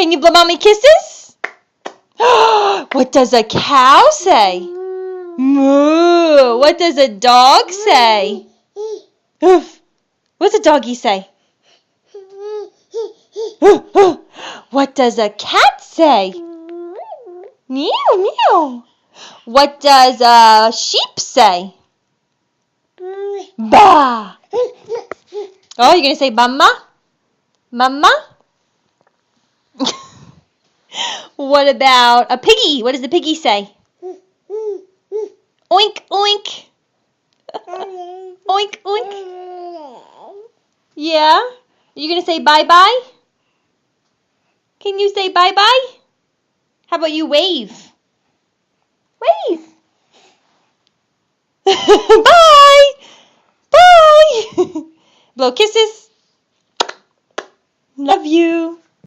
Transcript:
Can you blow mommy kisses? What does a cow say? Moo. What does a dog say? Oof. What's a doggy say? What does a cat say? Meow, meow. What does a sheep say? Ba. Oh, you're going to say mama? Mama? What about a piggy? What does the piggy say? Oink, oink. Oink, oink. Yeah? You going to say bye-bye? Can you say bye-bye? How about you wave? Wave. Bye. Bye. Blow kisses. Love you.